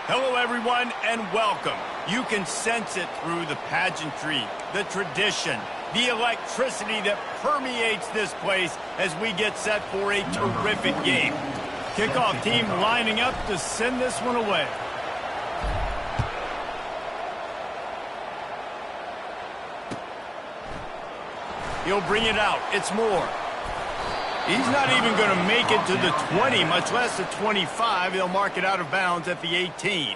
Hello, everyone, and welcome. You can sense it through the pageantry, the tradition, the electricity that permeates this place as we get set for a terrific game. Kickoff team lining up to send this one away. He'll bring it out. It's Moore. He's not even going to make it to the 20, much less the 25. They'll mark it out of bounds at the 18.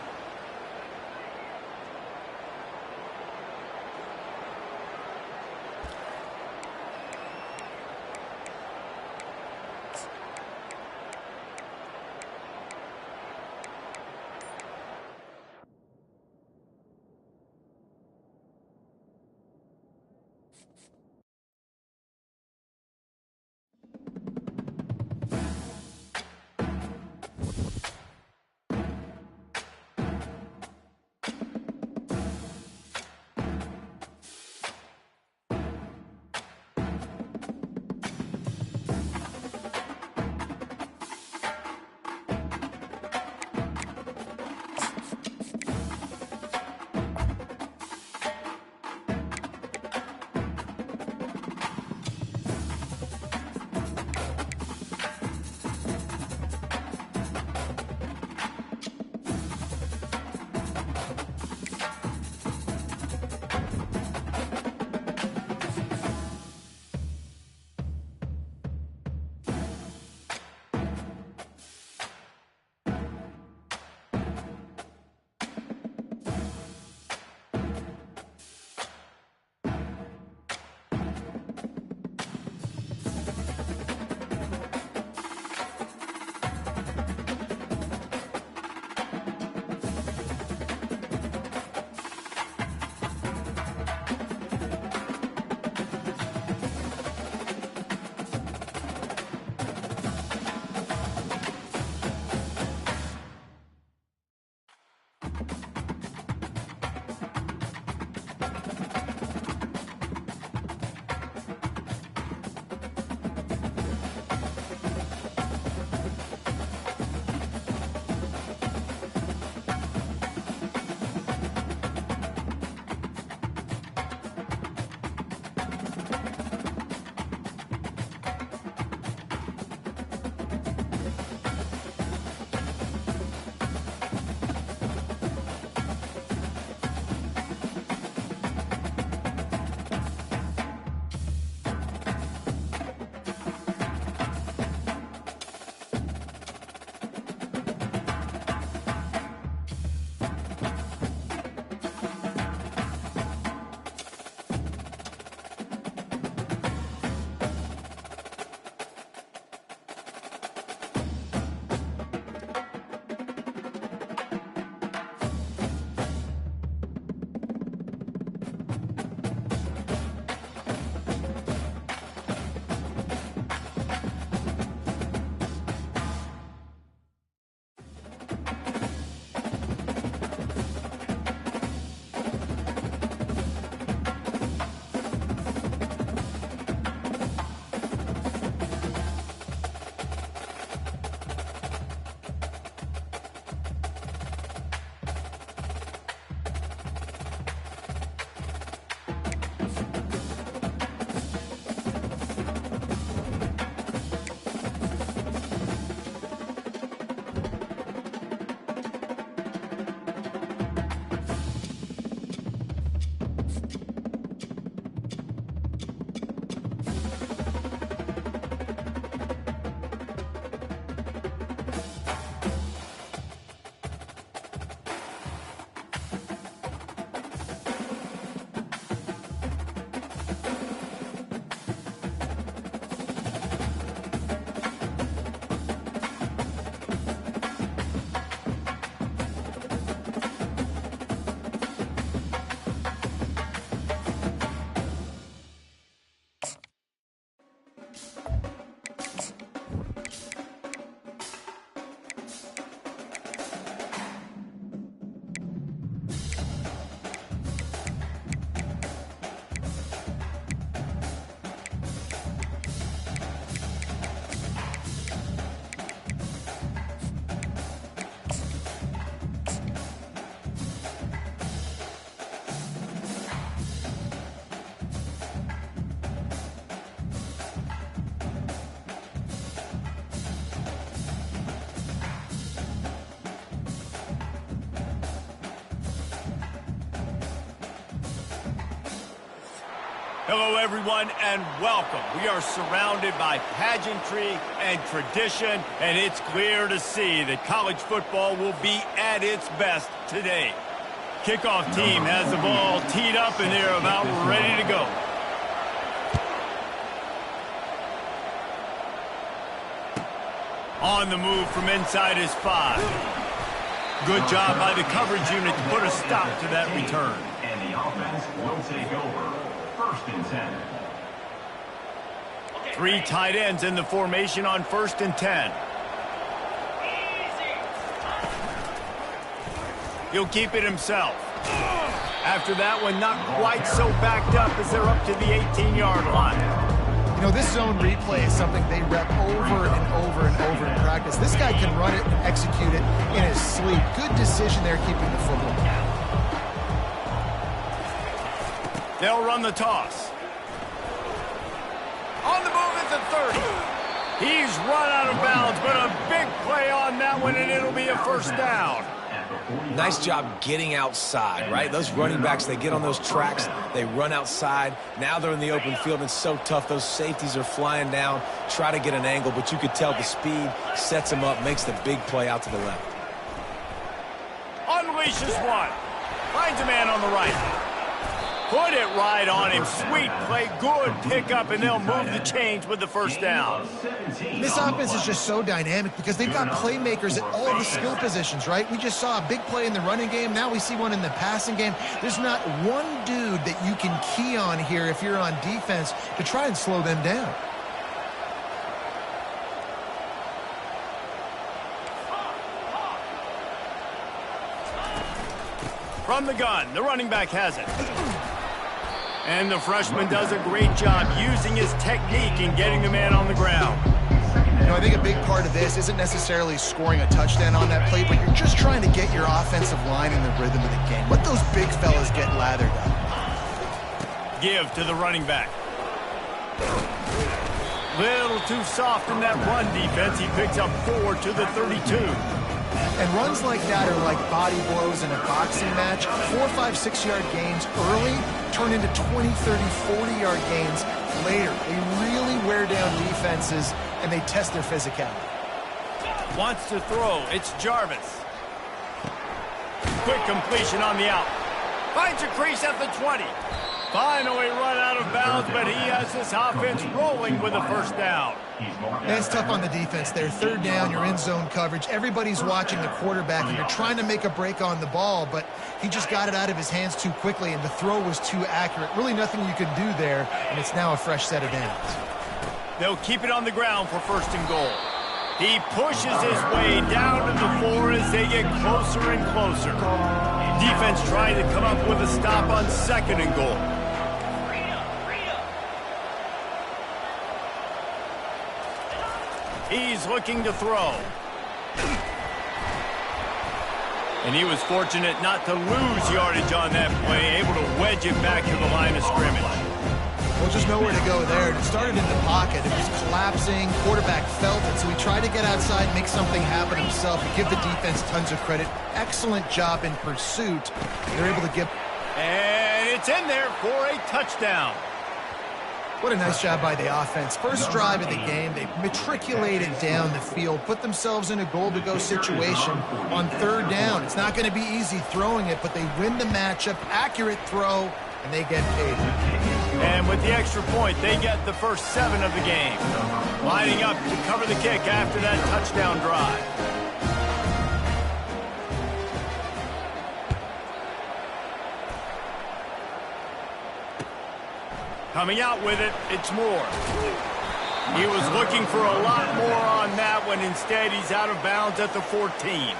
Hello, everyone, and welcome. We are surrounded by pageantry and tradition, and it's clear to see that college football will be at its best today. Kickoff team has the ball teed up, and they're about ready to go. On the move from inside his 5. Good job by the coverage unit to put a stop to that return. And the offense will take over. 1st and 10. 3 tight ends in the formation on 1st and 10. He'll keep it himself. After that one, not quite so backed up as they're up to the 18-yard line. You know, this zone replay is something they rep over and over and over in practice. This guy can run it and execute it in his sleep. Good decision there keeping the football. They'll run the toss. On the move at the 30. He's run out of bounds, but a big play on that one, and it'll be a 1st down. Nice job getting outside, right? Those running backs, they get on those tracks, they run outside. Now they're in the open field, and it's so tough. Those safeties are flying down, try to get an angle, but you could tell the speed sets them up, makes the big play out to the left. Unleashes one. Finds a man on the right. Put it right on him. Sweet play. Good pickup, and they'll move the chains with the 1st down. This offense is just so dynamic because they've got playmakers at all the skill positions, right? We just saw a big play in the running game. Now we see one in the passing game. There's not one dude that you can key on here if you're on defense to try and slow them down. From the gun, the running back has it. And the freshman does a great job using his technique and getting the man on the ground. You know, I think a big part of this isn't necessarily scoring a touchdown on that play, but you're just trying to get your offensive line in the rhythm of the game. Let those big fellas get lathered up. Give to the running back. Little too soft in that run defense. He picks up 4 to the 32. And runs like that are like body blows in a boxing match. 4, 5, 6-yard gains early turn into 20, 30, 40-yard gains later. They really wear down defenses, and they test their physicality. Wants to throw. It's Jarvis. Quick completion on the out. Finds a crease at the 20. Finally run out of bounds, but he has this offense rolling with a 1st down. That's tough on the defense there. 3rd down, you're in zone coverage. Everybody's watching the quarterback, and you're trying to make a break on the ball, but he just got it out of his hands too quickly, and the throw was too accurate. Really nothing you can do there, and it's now a fresh set of downs. They'll keep it on the ground for 1st and goal. He pushes his way down to the 4 as they get closer and closer. Defense trying to come up with a stop on 2nd and goal. He's looking to throw. And he was fortunate not to lose yardage on that play, able to wedge it back to the line of scrimmage. Well, just nowhere to go there. It started in the pocket. It was collapsing. Quarterback felt it, so he tried to get outside, make something happen himself, and give the defense tons of credit. Excellent job in pursuit. They're able to get... And it's in there for a touchdown. What a nice job by the offense. First drive of the game, they matriculated down the field, put themselves in a goal-to-go situation on 3rd down. It's not going to be easy throwing it, but they win the matchup, accurate throw, and they get paid. And with the extra point, they get the first 7 of the game. Lining up to cover the kick after that touchdown drive. Coming out with it, it's Moore. He was looking for a lot more on that one. Instead, he's out of bounds at the 14.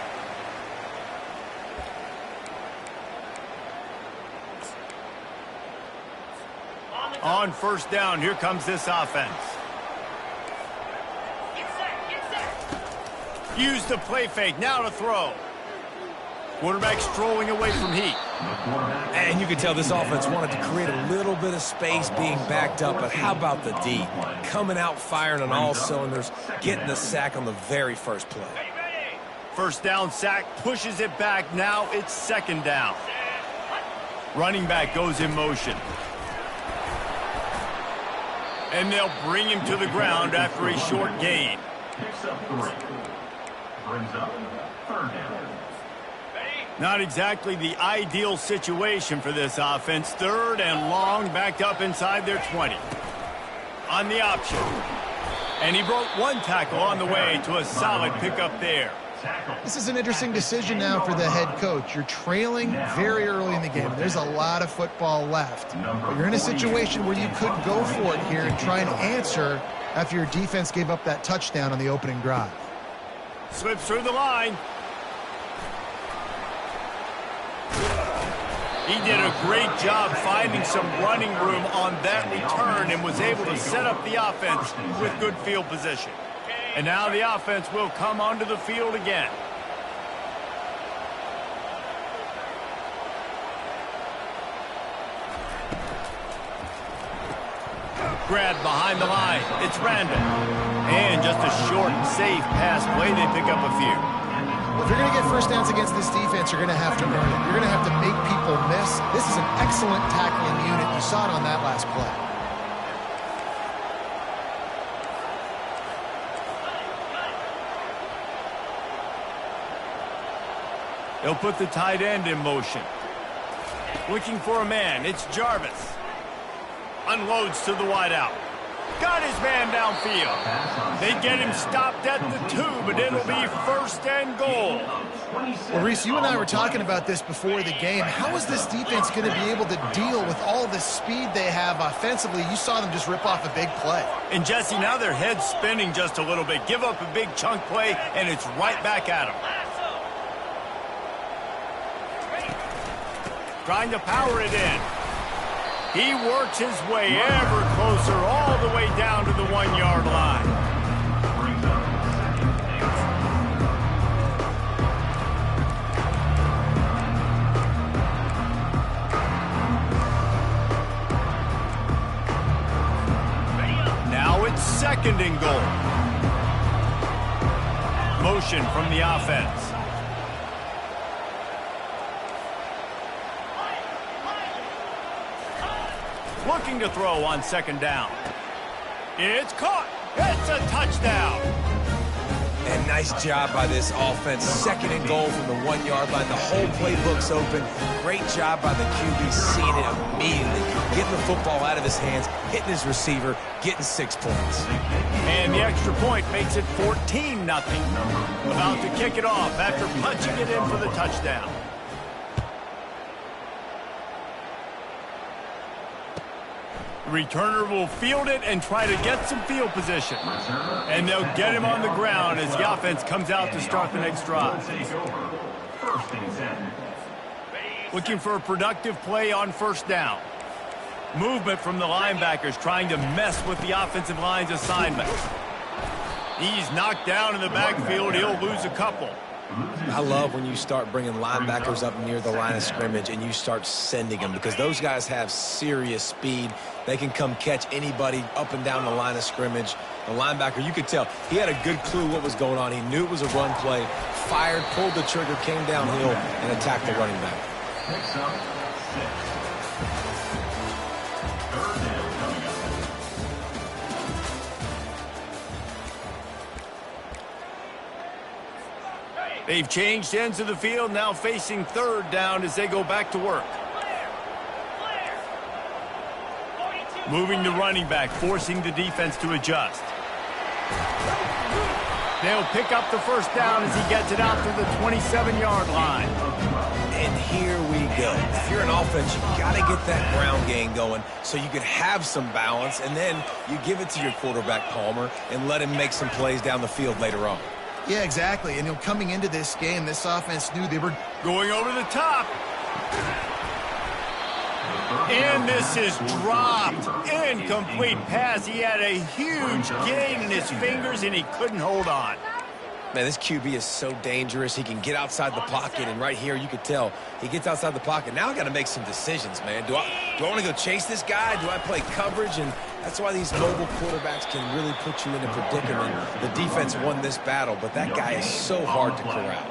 On 1st down, here comes this offense. Use the play fake, now to throw. Quarterback strolling away from heat. And you can tell this offense wanted to create a little bit of space being backed up, but how about the D? Coming out firing on all cylinders, getting the sack on the very first play. 1st down sack, pushes it back. Now it's 2nd down. Running back goes in motion. And they'll bring him to the ground after a short gain. Picks up 3. Brings up 3rd down. Not exactly the ideal situation for this offense. 3rd and long, backed up inside their 20. On the option. And he broke one tackle on the way to a solid pickup there. This is an interesting decision now for the head coach. You're trailing very early in the game. There's a lot of football left. But you're in a situation where you could go for it here and try and answer after your defense gave up that touchdown on the opening drive. Slips through the line. He did a great job finding some running room on that return and was able to set up the offense with good field position. And now the offense will come onto the field again. Grabbed behind the line. It's Randall. And just a short, safe pass play. They pick up a few. If you're going to get first downs against this defense, you're going to have to earn it. You're going to have to make people miss. This is an excellent tackling unit. You saw it on that last play. They'll put the tight end in motion. Looking for a man. It's Jarvis. Unloads to the wideout. Got his man downfield. They get him stopped at the 2, but it'll be 1st and goal. Well, Reese, you and I were talking about this before the game. How is this defense going to be able to deal with all the speed they have offensively? You saw them just rip off a big play. And, Jesse, now their head's spinning just a little bit. Give up a big chunk play, and it's right back at them. Trying to power it in. He works his way ever closer all the way down to the 1-yard line. Now it's 2nd and goal. Motion from the offense. Looking to throw on 2nd down. It's caught. It's a touchdown. And nice job by this offense. 2nd and goal from the 1-yard line. The whole playbook's open. Great job by the QB seeing it immediately. Getting the football out of his hands, hitting his receiver, getting 6 points. And the extra point makes it 14-0. About to kick it off after punching it in for the touchdown. Returner will field it and try to get some field position. And they'll get him on the ground as the offense comes out to start the next drive. Looking for a productive play on 1st down. Movement from the linebackers trying to mess with the offensive line's assignment. He's knocked down in the backfield. He'll lose a couple. I love when you start bringing linebackers up near the line of scrimmage and you start sending them because those guys have serious speed. They can come catch anybody up and down the line of scrimmage. The linebacker, you could tell, he had a good clue what was going on. He knew it was a run play, fired, pulled the trigger, came downhill, and attacked the running back. Picks up 6. 3rd down coming up. They've changed ends of the field, now facing 3rd down as they go back to work. Moving the running back, forcing the defense to adjust. They'll pick up the 1st down as he gets it out to the 27-yard line. And here we go. If you're an offense, you got to get that ground game going so you can have some balance, and then you give it to your quarterback, Palmer, and let him make some plays down the field later on. Yeah, exactly. And coming into this game, this offense knew they were going over the top. And this is dropped. Incomplete pass. He had a huge gain in his fingers, and he couldn't hold on. Man, this QB is so dangerous. He can get outside the pocket, and right here you could tell he gets outside the pocket. Now I got to make some decisions, man. Do I want to go chase this guy? Do I play coverage? And that's why these mobile quarterbacks can really put you in a predicament. The defense won this battle, but that guy is so hard to corral.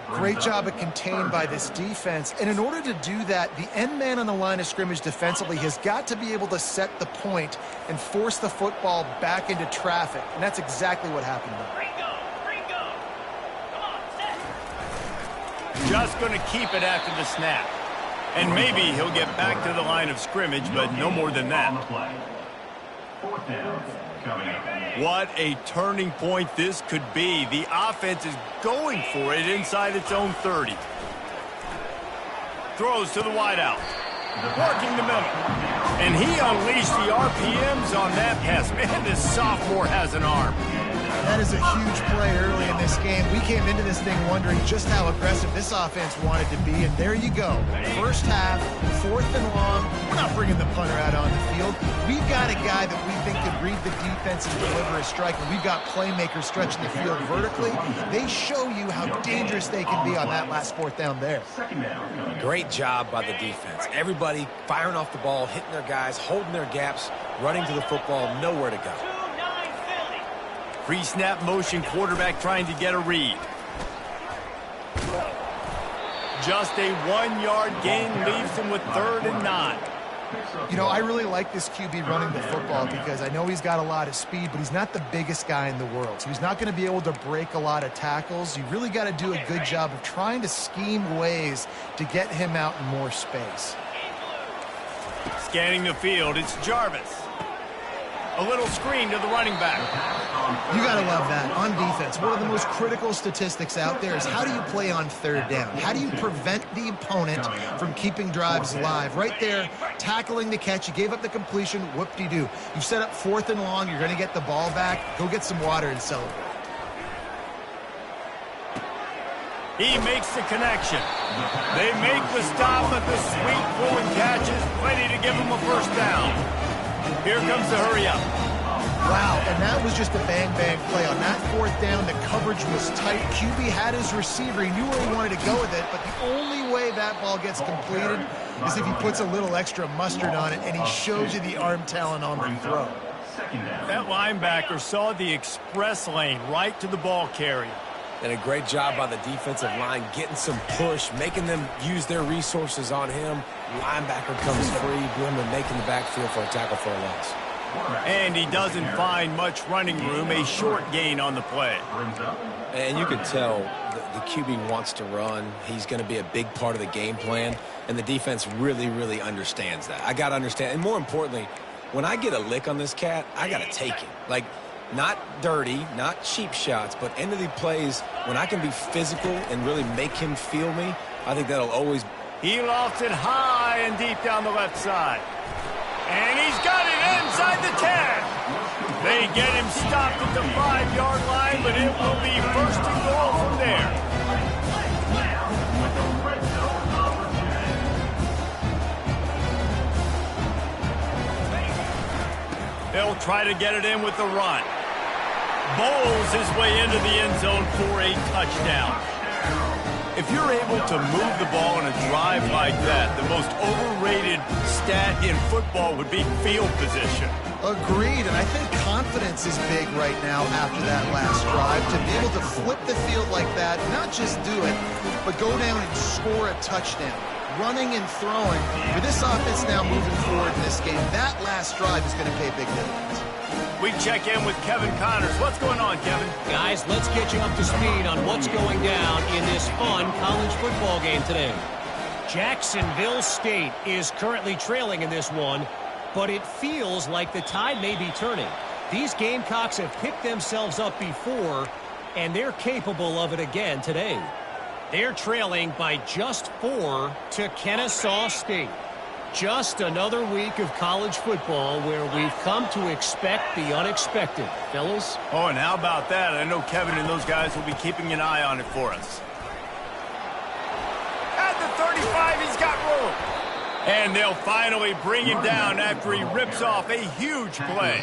Great job of contained by this defense. And in order to do that, the end man on the line of scrimmage defensively has got to be able to set the point and force the football back into traffic. And that's exactly what happened there. Just going to keep it after the snap. And maybe he'll get back to the line of scrimmage, but no more than that. Fourth down coming up. What a turning point this could be. The offense is going for it inside its own 30. Throws to the wideout. Working the middle. And he unleashed the RPMs on that pass. Man, this sophomore has an arm. That is a huge play early in this game. We came into this thing wondering just how aggressive this offense wanted to be, and there you go. First half, 4th and long. We're not bringing the punter out on the field. We've got a guy that we think can read the defense and deliver a strike, and we've got playmakers stretching the field vertically. They show you how dangerous they can be on that last 4th down there. Great job by the defense. Everybody firing off the ball, hitting their guys, holding their gaps, running to the football, nowhere to go. Pre-snap motion, quarterback trying to get a read. Just a 1-yard gain leaves him with 3rd and 9. You know, I really like this QB running the football because I know he's got a lot of speed, but he's not the biggest guy in the world. So he's not going to be able to break a lot of tackles. You really got to do a good job of trying to scheme ways to get him out in more space. Scanning the field, it's Jarvis. A little screen to the running back. You got to love that. On defense, one of the most critical statistics out there is how do you play on 3rd down? How do you prevent the opponent from keeping drives alive? Right there, tackling the catch. You gave up the completion. Whoop-de-doo. You set up 4th and long. You're going to get the ball back. Go get some water and celebrate. He makes the connection. They make the stop, but the sweet throwing catch is plenty to give him a first down. Here comes the hurry up. Wow, and that was just a bang-bang play. On that 4th down, the coverage was tight. QB had his receiver. He knew where he wanted to go with it, but the only way that ball gets completed is if he puts a little extra mustard on it, and he shows you the arm talent on the throw. That linebacker saw the express lane right to the ball carrier. And a great job by the defensive line getting some push, making them use their resources on him. Linebacker comes free, Bloom and making the backfield for a tackle for a loss. And he doesn't find much running room, a short gain on the play. And you can tell the QB wants to run. He's going to be a big part of the game plan, and the defense really, really understands that. I got to understand, and more importantly, when I get a lick on this cat, I got to take it. Like, not dirty, not cheap shots, but end of the plays, when I can be physical and really make him feel me, I think that'll always... He lofts it high and deep down the left side. And he's got it inside the 10. They get him stopped at the 5-yard line, but it will be 1st and goal from there. They'll try to get it in with the run. Bowls his way into the end zone for a touchdown. If you're able to move the ball in a drive like that, the most overrated stat in football would be field position. Agreed, and I think confidence is big right now after that last drive. To be able to flip the field like that, not just do it, but go down and score a touchdown. Running and throwing. With this offense now moving forward in this game, that last drive is going to pay big dividends. We check in with Kevin Connors. What's going on, Kevin? Guys, let's get you up to speed on what's going down in this fun college football game today. Jacksonville State is currently trailing in this one, but it feels like the tide may be turning. These Gamecocks have picked themselves up before, and they're capable of it again today. They're trailing by just 4 to Kennesaw State. Just another week of college football where we've come to expect the unexpected. Fellas? Oh, and how about that? I know Kevin and those guys will be keeping an eye on it for us. At the 35, he's got room. And they'll finally bring him down after he rips off a huge play.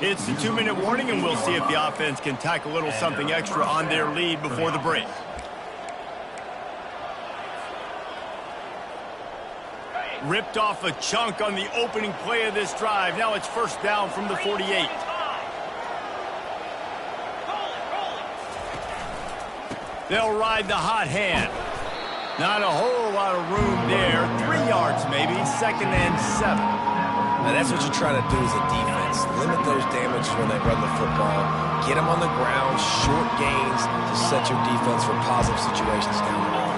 It's the 2-minute warning, and we'll see if the offense can tack a little something extra on their lead before the break. Ripped off a chunk on the opening play of this drive. Now it's 1st down from the 48. They'll ride the hot hand. Not a whole lot of room there. 3 yards maybe, 2nd and 7. Now that's what you try to do as a defense. Limit those damages when they run the football. Get them on the ground, short gains to set your defense for positive situations down the road.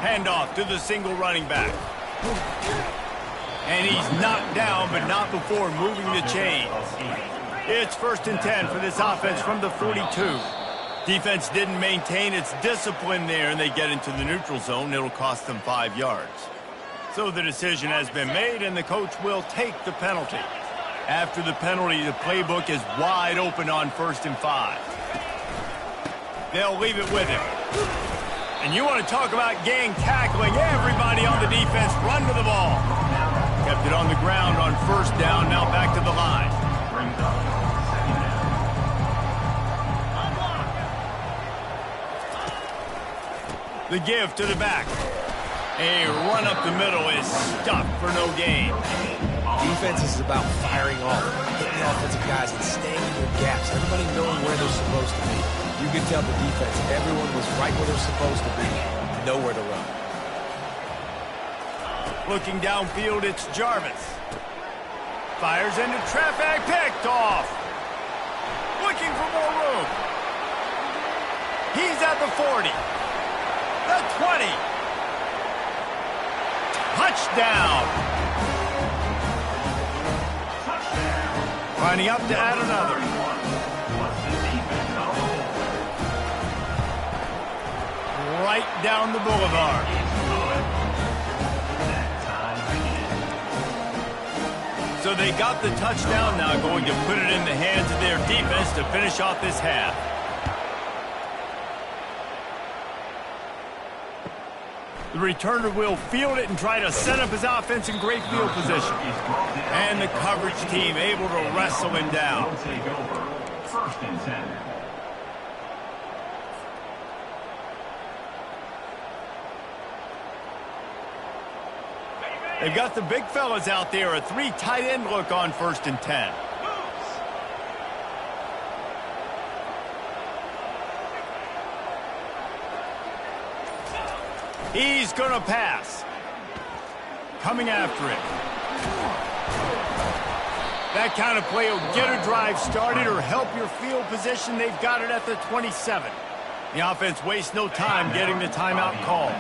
Handoff to the single running back. And he's knocked down, but not before moving the chains. It's 1st and 10 for this offense from the 42. Defense didn't maintain its discipline there, and they get into the neutral zone. It'll cost them 5 yards. So the decision has been made, and the coach will take the penalty. After the penalty, the playbook is wide open on 1st and 5. They'll leave it with him. And you want to talk about gang tackling. Everybody on the defense run to the ball. Kept it on the ground on 1st down, now back to the line. The give to the back. A run up the middle is stuffed for no gain. Defense is about firing off, hitting the offensive guys and staying in their gaps. Everybody knowing where they're supposed to be. You can tell the defense, everyone was right where they're supposed to be. Nowhere to run. Looking downfield, it's Jarvis. Fires into traffic, picked off. Looking for more room. He's at the 40. The 20. Touchdown. Lining up to add another. Right down the boulevard. So they got the touchdown, now going to put it in the hands of their defense to finish off this half. The returner will field it and try to set up his offense in great field position. And the coverage team able to wrestle him down. 1st and 10. They've got the big fellas out there, a 3 tight end look on 1st and 10. He's going to pass. Coming after it. That kind of play will get a drive started or help your field position. They've got it at the 27. The offense wastes no time getting the timeout called.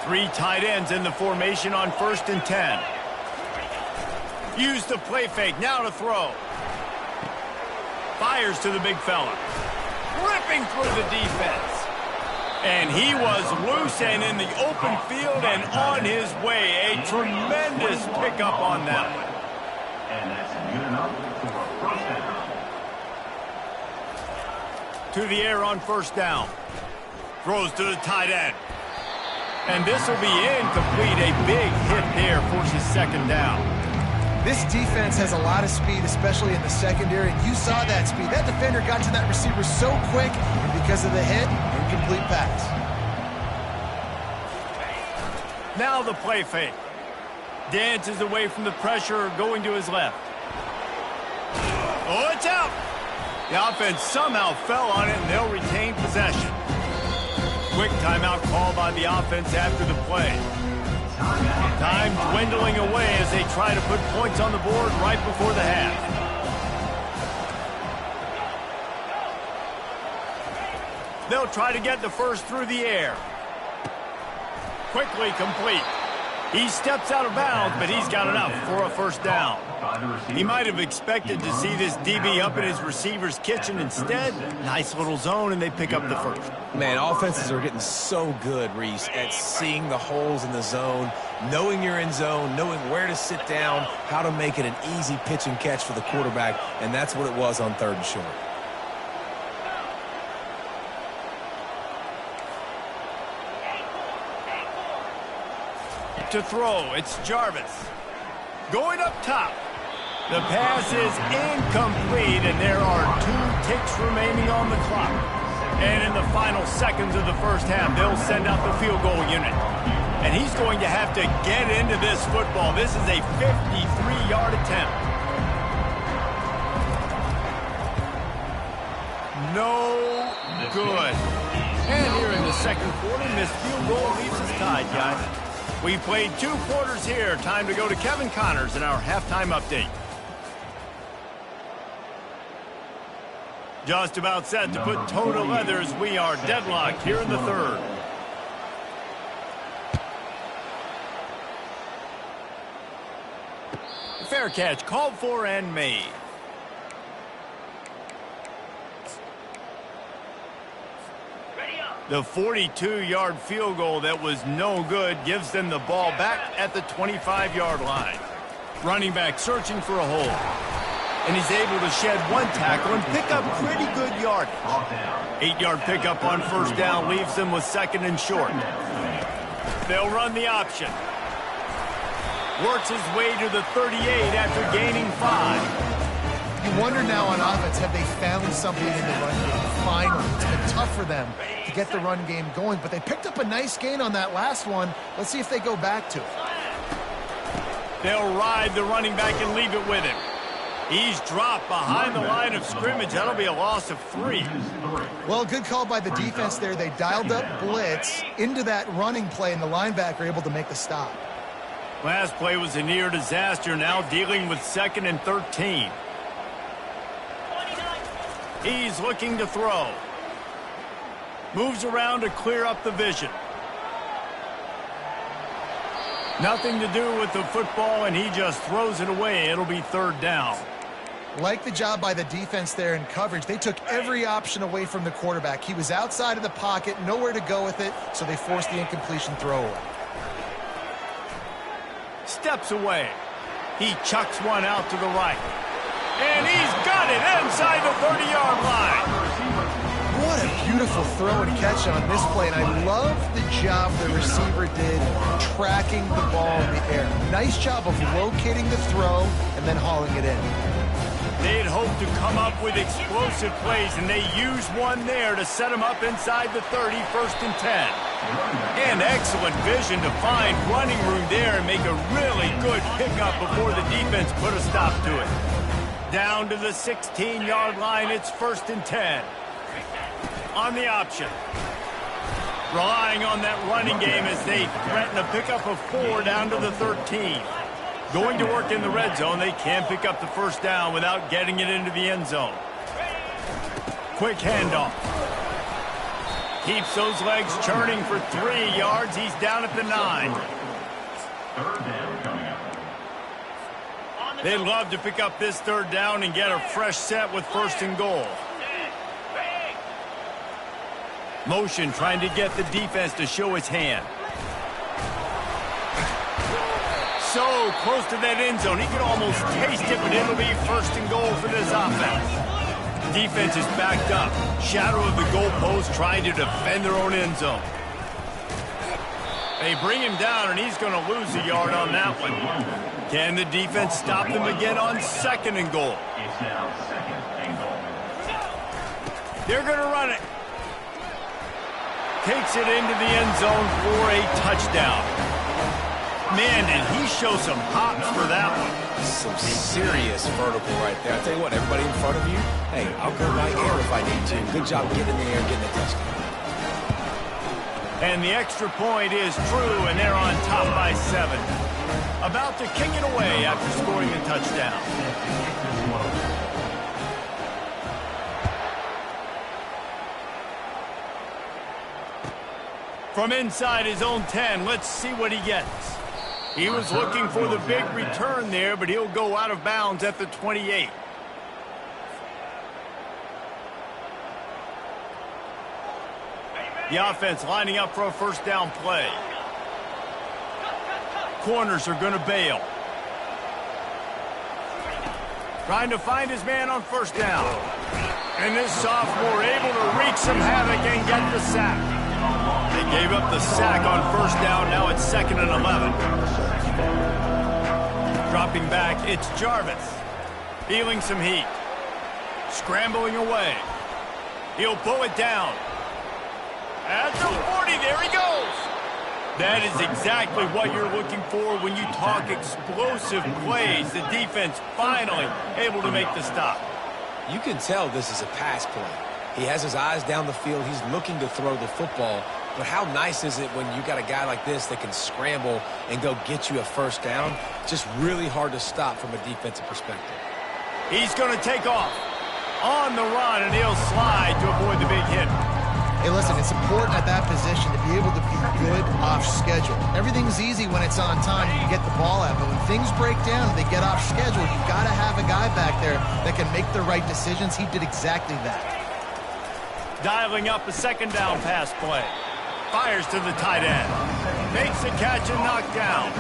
3 tight ends in the formation on 1st and 10. Use the play fake, now to throw. Fires to the big fella. Ripping through the defense. And he was loose and in the open field and on his way. A tremendous pickup on that one. And that's good enough for a 1st down. To the air on 1st down. Throws to the tight end. And this will be incomplete. A big hit there forces 2nd down. This defense has a lot of speed, especially in the secondary, and you saw that speed. That defender got to that receiver so quick, and because of the hit, incomplete pass. Now the play fake. Dances away from the pressure, going to his left. Oh, it's out. The offense somehow fell on it, and they'll retain possession. Quick timeout call by the offense after the play. Time dwindling away as they try to put points on the board right before the half. They'll try to get the 1st through the air. Quickly complete. He steps out of bounds, but he's got enough for a 1st down. He might have expected to see this DB up in his receiver's kitchen. Instead, nice little zone, and they pick up the 1st. Man, offenses are getting so good, Reese, at seeing the holes in the zone, knowing you're in zone, knowing where to sit down, how to make it an easy pitch and catch for the quarterback, and that's what it was on 3rd and short. To throw, it's Jarvis. Going up top. The pass is incomplete, and there are 2 ticks remaining on the clock. And in the final seconds of the 1st half, they'll send out the field goal unit. And he's going to have to get into this football. This is a 53-yard attempt. No good. And here in the second quarter, this field goal leaves us tied, guys. We played 2 quarters here. Time to go to Kevin Connors in our halftime update. Just about set to put toe to leather as we are deadlocked here in the third. Fair catch called for and made. The 42-yard field goal that was no good gives them the ball back at the 25-yard line. Running back searching for a hole. And he's able to shed 1 tackle and pick up pretty good yardage. 8-yard pickup on first down leaves them with second and short. They'll run the option. Works his way to the 38 after gaining 5. You wonder now on offense, have they found something in the run game? Finally, it's been tough for them to get the run game going, but they picked up a nice gain on that last one. Let's see if they go back to it. They'll ride the running back and leave it with him. He's dropped behind the line of scrimmage. That'll be a loss of 3. Well, good call by the defense there. They dialed up blitz into that running play, and the linebacker able to make the stop. Last play was a near disaster, now dealing with 2nd and 13. He's looking to throw. Moves around to clear up the vision. Nothing to do with the football, and he just throws it away. It'll be 3rd down. Like the job by the defense there in coverage. They took every option away from the quarterback. He was outside of the pocket, nowhere to go with it, so they forced the incompletion throwaway. Steps away. He chucks one out to the right. And he's got it inside the 30-yard line. What a beautiful throw and catch on this play, and I love the job the receiver did tracking the ball in the air. Nice job of locating the throw and then hauling it in. They'd hoped to come up with explosive plays, and they used one there to set them up inside the 30, 1st and 10. And excellent vision to find running room there and make a really good pickup before the defense put a stop to it. Down to the 16-yard line, it's 1st and 10. On the option. Relying on that running game as they threaten a pickup of 4 down to the 13. Going to work in the red zone, they can pick up the 1st down without getting it into the end zone. Quick handoff. Keeps those legs churning for 3 yards. He's down at the 9. 3rd down coming up. They'd love to pick up this 3rd down and get a fresh set with 1st and goal. Motion trying to get the defense to show its hand. So close to that end zone. He can almost taste it, but it'll be 1st and goal for this offense. Defense is backed up. Shadow of the goalpost trying to defend their own end zone. They bring him down, and he's going to lose a yard on that one. Can the defense stop them again on 2nd and goal? It's now 2nd and goal. They're going to run it. Takes it into the end zone for a touchdown. Man, did he show some hops for that one. Some serious vertical right there. I tell you what, everybody in front of you, hey, I'll go by air if I need to. Good job getting in the air and getting a touchdown. And the extra point is true, and they're on top by 7. About to kick it away after scoring a touchdown. From inside his own 10, let's see what he gets. He was looking for the big return there, but he'll go out of bounds at the 28. The offense lining up for a 1st down play. Corners are going to bail. Trying to find his man on 1st down. And this sophomore able to wreak some havoc and get the sack. They gave up the sack on 1st down. Now it's 2nd and 11. Dropping back, it's Jarvis. Feeling some heat. Scrambling away. He'll pull it down. At the 40, there he goes. That is exactly what you're looking for when you talk explosive plays. The defense finally able to make the stop. You can tell this is a pass play. He has his eyes down the field. He's looking to throw the football. But how nice is it when you got a guy like this that can scramble and go get you a first down? Just really hard to stop from a defensive perspective. He's going to take off on the run, and he'll slide to avoid the big hit. Hey, listen, it's important at that position to be able to be good off schedule. Everything's easy when it's on time. You can get the ball out. But when things break down and they get off schedule, you've got to have a guy back there that can make the right decisions. He did exactly that. Dialing up a second down pass play. Fires to the tight end. Makes the catch and knocked down.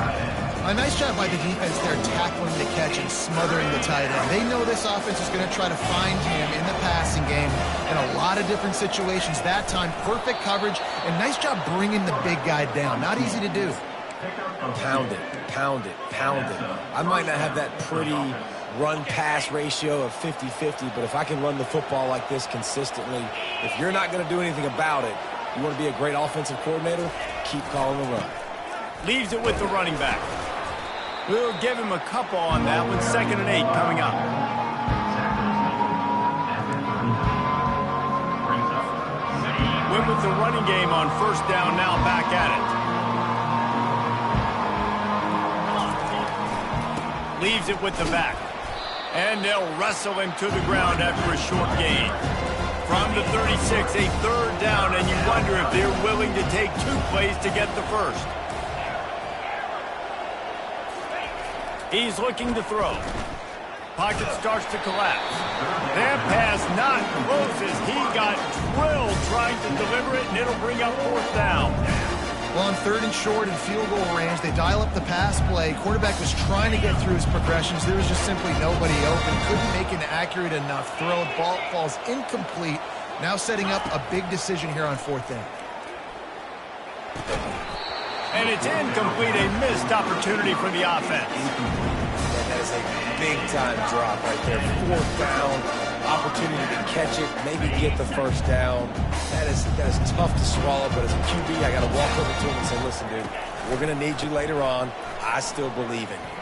A nice job by the defense there tackling the catch and smothering the tight end. They know this offense is going to try to find him in the passing game in a lot of different situations. That time, perfect coverage, and nice job bringing the big guy down. Not easy to do. Pound it, pound it, pound it. I might not have that pretty run-pass ratio of 50-50, but if I can run the football like this consistently, if you're not going to do anything about it, you want to be a great offensive coordinator, keep calling the run. Leaves it with the running back. We'll give him a couple on that one. 2nd and 8 coming up. Went with the running game on first down, now back at it. Leaves it with the back. And they'll wrestle him to the ground after a short gain. From the 36, a 3rd down, and you wonder if they're willing to take 2 plays to get the first. He's looking to throw. Pocket starts to collapse. That pass not close as he got drilled trying to deliver it, and it'll bring up 4th down. Well, on 3rd and short and field goal range, they dial up the pass play. Quarterback was trying to get through his progressions. There was just simply nobody open. Couldn't make an accurate enough throw. Ball falls incomplete. Now setting up a big decision here on 4th down. And it's incomplete, a missed opportunity for the offense. That is a big-time drop right there. 4th down, opportunity to catch it, maybe get the first down. That is tough to swallow, but as a QB, I got to walk over to him and say, listen, dude, we're going to need you later on. I still believe in you.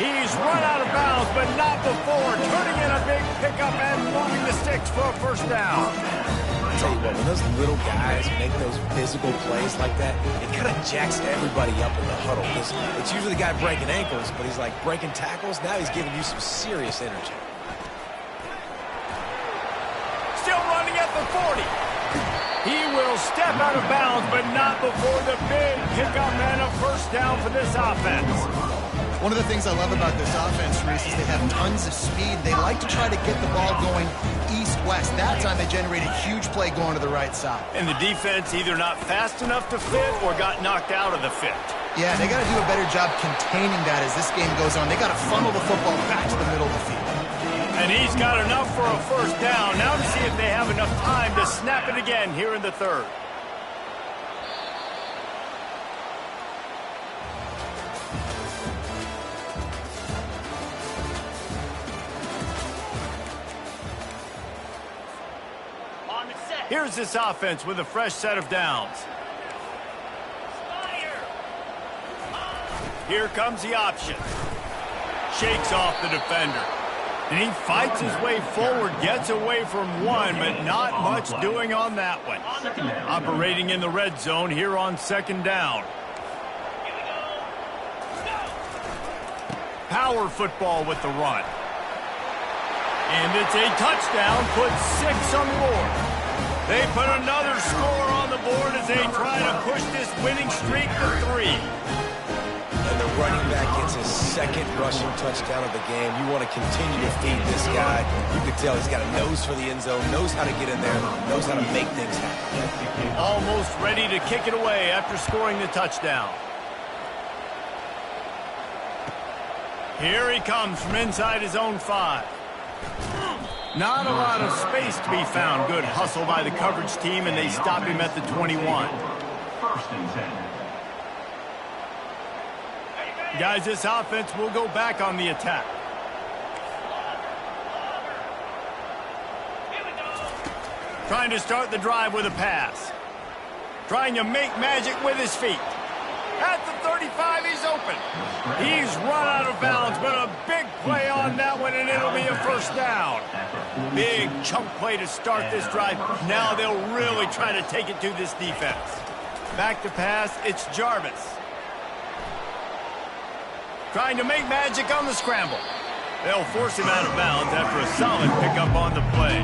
He's run out of bounds, but not before. Turning in a big pickup and moving the sticks for a first down. I'll tell you what, when those little guys make those physical plays like that, it kind of jacks everybody up in the huddle. It's usually the guy breaking ankles, but he's like breaking tackles. Now he's giving you some serious energy. Still running at the 40. He will step out of bounds, but not before the big pickup and a first down for this offense. One of the things I love about this offense, Reese, is they have tons of speed. They like to try to get the ball going east-west. That time they generated a huge play going to the right side. And the defense either not fast enough to fit or got knocked out of the fit. Yeah, they got to do a better job containing that as this game goes on. They got to funnel the football back to the middle of the field. And he's got enough for a first down. Now to see if they have enough time to snap it again here in the 3rd. Here's this offense with a fresh set of downs. Here comes the option. Shakes off the defender. And he fights his way forward, gets away from one, but not much doing on that one. Operating in the red zone here on 2nd down. Power football with the run. And it's a touchdown, puts 6 on the board. They put another score on the board as they try to push this winning streak to 3. And the running back gets his 2nd rushing touchdown of the game. You want to continue to feed this guy. You can tell he's got a nose for the end zone, knows how to get in there, knows how to make things happen. Almost ready to kick it away after scoring the touchdown. Here he comes from inside his own 5. Not a lot of space to be found. Good hustle by the coverage team, and they stop him at the 21. 1st and 10. Guys, this offense will go back on the attack. Trying to start the drive with a pass. Trying to make magic with his feet. At the 35, he's open. He's run out of bounds, but a big play on that one, and it'll be a first down. Big chunk play to start this drive. Now they'll really try to take it to this defense. Back to pass, it's Jarvis. Trying to make magic on the scramble. They'll force him out of bounds after a solid pickup on the play.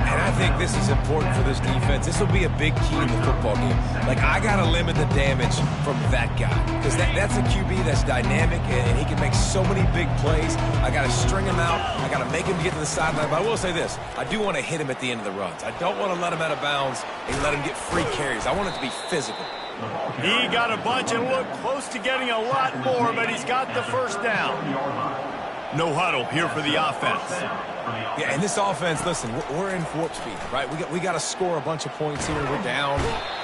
And I think this is important for this defense. This will be a big key in the football game. Like, I got to limit the damage from that guy. Because that's a QB that's dynamic, and he can make so many big plays. I got to string him out. I got to make him get to the sideline. But I will say this. I do want to hit him at the end of the runs. I don't want to let him out of bounds and let him get free carries. I want it to be physical. He got a bunch and looked close to getting a lot more, but he's got the first down. No huddle here for the offense. Yeah, and this offense, listen, we're in warp speed, right? We got to score a bunch of points here. We're down.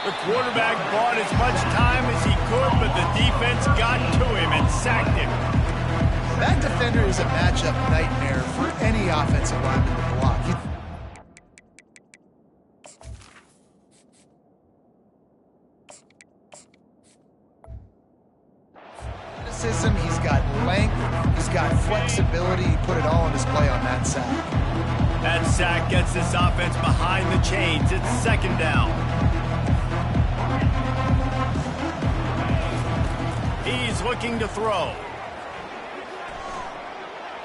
The quarterback bought as much time as he could, but the defense got to him and sacked him. That defender is a matchup nightmare for any offensive lineman to block. He's got length, he's got flexibility. He put it all on display on that sack. That sack gets this offense behind the chains. It's second down. He's looking to throw.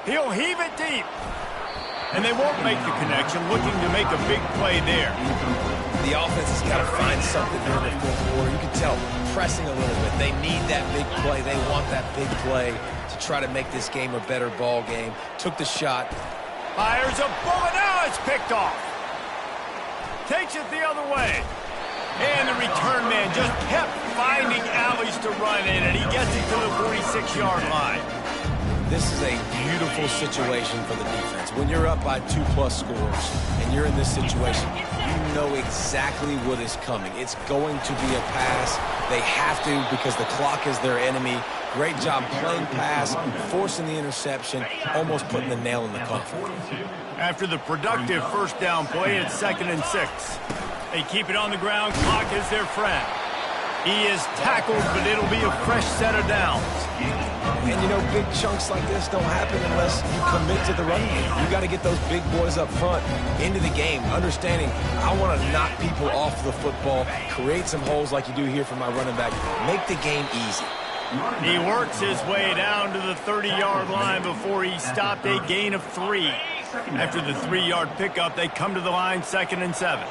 He'll heave it deep. And they won't make the connection, looking to make a big play there. The offense has got to find something here in the fourth quarter. You can tell, pressing a little bit. They need that big play. They want that big play to try to make this game a better ball game. Took the shot. Fires a bullet. Now it's picked off. Takes it the other way. And the return man just kept finding alleys to run in, and he gets it to the 46-yard line. This is a beautiful situation for the defense. When you're up by 2+ scores and you're in this situation, you know exactly what is coming. It's going to be a pass. They have to because the clock is their enemy. Great job playing pass, forcing the interception, almost putting the nail in the coffin. After the productive first down play, it's 2nd and 6. They keep it on the ground. Clock is their friend. He is tackled, but it'll be a fresh set of downs. And, you know, big chunks like this don't happen unless you commit to the run game. You got to get those big boys up front into the game, understanding I want to knock people off the football, create some holes like you do here for my running back, make the game easy. He works his way down to the 30-yard line before he stopped a gain of 3. After the 3-yard pickup, they come to the line 2nd and 7.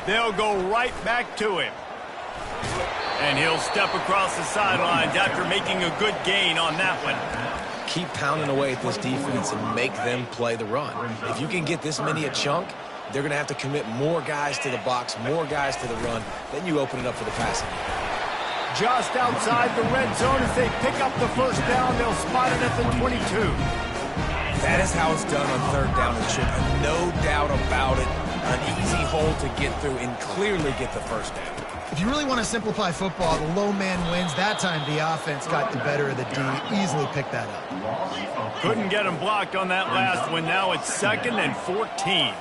They'll go right back to him. And he'll step across the sidelines after making a good gain on that one. Keep pounding away at this defense and make them play the run. If you can get this many a chunk, they're going to have to commit more guys to the box, more guys to the run. Then you open it up for the passing. Just outside the red zone as they pick up the first down, they'll spot it at the 22. That is how it's done on 3rd down and short. No doubt about it. An easy hole to get through and clearly get the first down. If you really want to simplify football, the low man wins. That time the offense got the better of the D. Easily picked that up. Couldn't get him blocked on that last one. Now it's 2nd and 14.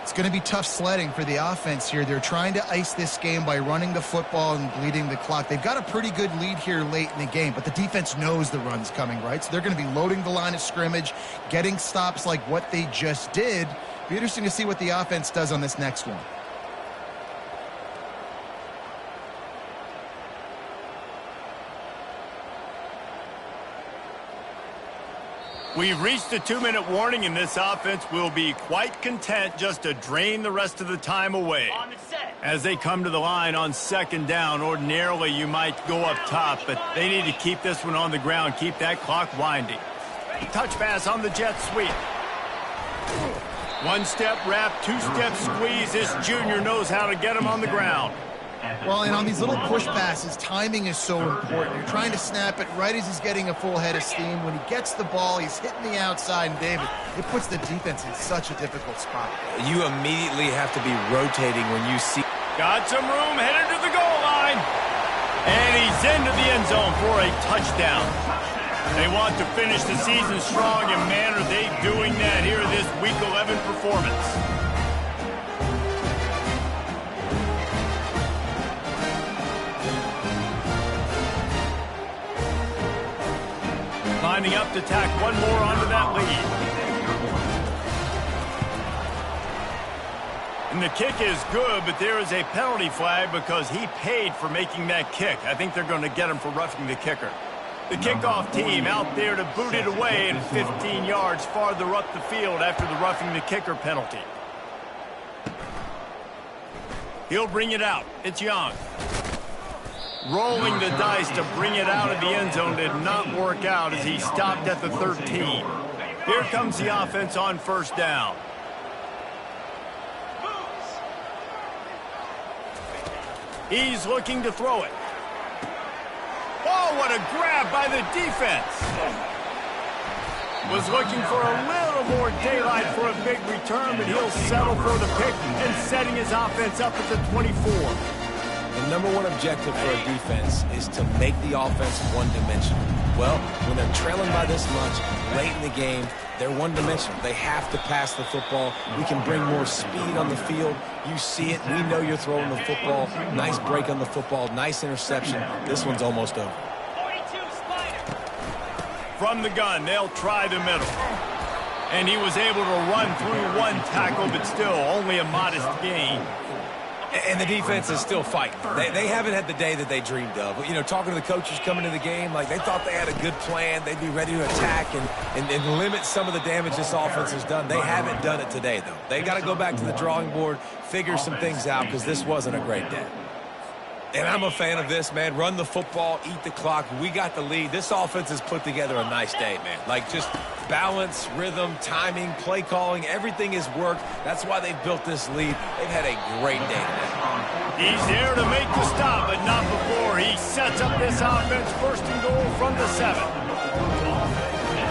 It's going to be tough sledding for the offense here. They're trying to ice this game by running the football and bleeding the clock. They've got a pretty good lead here late in the game, but the defense knows the run's coming, right? So they're going to be loading the line of scrimmage, getting stops like what they just did. Be interesting to see what the offense does on this next one. We've reached a 2-minute warning, and this offense will be quite content just to drain the rest of the time away. As they come to the line on 2nd down, ordinarily you might go up top, but they need to keep this one on the ground, keep that clock winding. Touch pass on the jet sweep. 1-step wrap, 2-step squeeze. This junior knows how to get him on the ground. Well, and on these little push passes, timing is so important. You're trying to snap it right as he's getting a full head of steam. When he gets the ball, he's hitting the outside, and David, it puts the defense in such a difficult spot. You immediately have to be rotating when you see... Got some room, headed to the goal line. And he's into the end zone for a touchdown. They want to finish the season strong, and man, are they doing that here in this Week 11 performance. lining up to tack one more onto that lead. And the kick is good, but there is a penalty flag because he paid for making that kick. I think they're going to get him for roughing the kicker. The kickoff team out there to boot it away and 15 yards farther up the field after the roughing the kicker penalty. He'll bring it out. It's Young. Rolling the dice to bring it out of the end zone did not work out as he stopped at the 13. Here comes the offense on first down. He's looking to throw it. Oh, what a grab by the defense. Was looking for a little more daylight for a big return, but he'll settle for the pick and setting his offense up at the 24. The number one objective for a defense is to make the offense one-dimensional. Well, when they're trailing by this much late in the game, they're one-dimensional. They have to pass the football. We can bring more speed on the field. You see it. We know you're throwing the football. Nice break on the football. Nice interception. This one's almost over. From the gun, they'll try the middle. And he was able to run through one tackle, but still only a modest gain. And the defense is still fighting. They haven't had the day that they dreamed of. You know, talking to the coaches coming to the game, like they thought they had a good plan. They'd be ready to attack and limit some of the damage this offense has done. They haven't done it today, though. They got to go back to the drawing board, figure some things out, because this wasn't a great day. And I'm a fan of this, man. Run the football, eat the clock. We got the lead. This offense has put together a nice day, man. Like just balance, rhythm, timing, play calling, everything has worked. That's why they've built this lead. They've had a great day today. He's there to make the stop, but not before he sets up this offense. First and goal from the 7.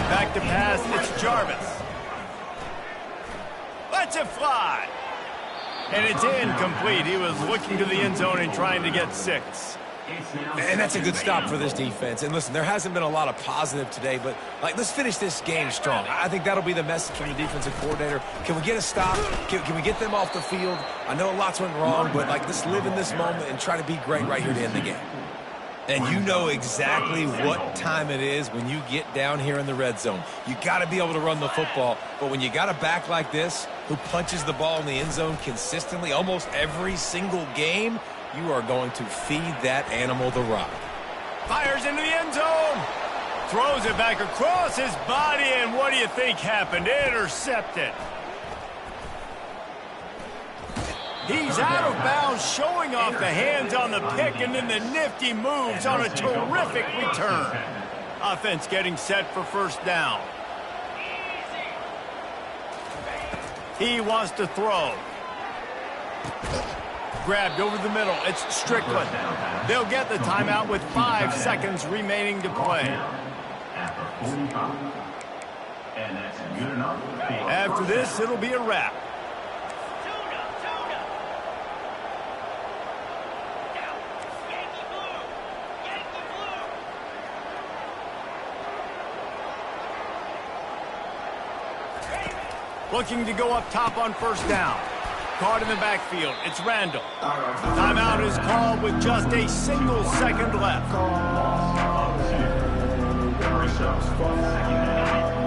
Back to pass, it's Jarvis. Lets it fly. And it's incomplete. He was looking to the end zone and trying to get 6. And that's a good stop for this defense. And listen, there hasn't been a lot of positive today, but like let's finish this game strong. I think that'll be the message from the defensive coordinator. Can we get a stop? Can we get them off the field? I know lots went wrong, but like let's live in this moment and try to be great right here to end the game. And you know exactly what time it is when you get down here in the red zone. You got to be able to run the football, but when you got a back like this who punches the ball in the end zone consistently almost every single game, you are going to feed that animal the rock. Fires into the end zone. Throws it back across his body, and what do you think happened? Intercepted. He's out of bounds, showing off the hands on the pick, and then the nifty moves on a terrific return. Offense getting set for first down. He wants to throw. Grabbed over the middle. It's Strickland. They'll get the timeout with 5 seconds remaining to play. After this, it'll be a wrap. Looking to go up top on first down. Caught in the backfield. It's Randall. Timeout is called with just a single second left.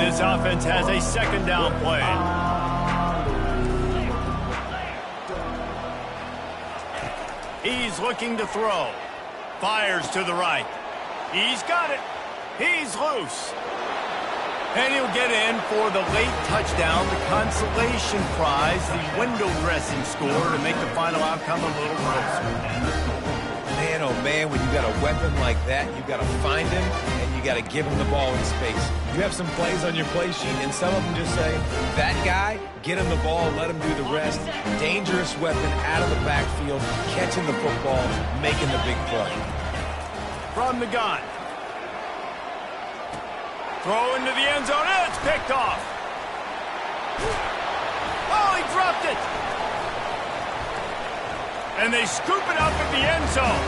This offense has a second down play. He's looking to throw. Fires to the right. He's got it. He's loose. And he'll get in for the late touchdown, the consolation prize, the window dressing score to make the final outcome a little closer. Man, oh man, when you got a weapon like that, you got to find him and you got to give him the ball in space. You have some plays on your play sheet, and some of them just say, that guy, get him the ball, let him do the rest. Dangerous weapon out of the backfield, catching the football, making the big play. From the gun. Throw into the end zone. It's picked off. Oh, he dropped it. And they scoop it up at the end zone.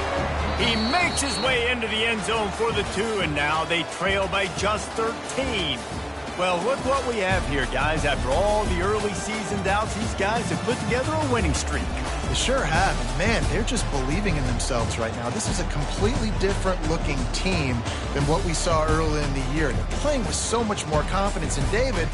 He makes his way into the end zone for the 2, and now they trail by just 13. Well, look what we have here, guys. After all the early season doubts, these guys have put together a winning streak. They sure have. And man, they're just believing in themselves right now. This is a completely different looking team than what we saw early in the year. They're playing with so much more confidence. And David,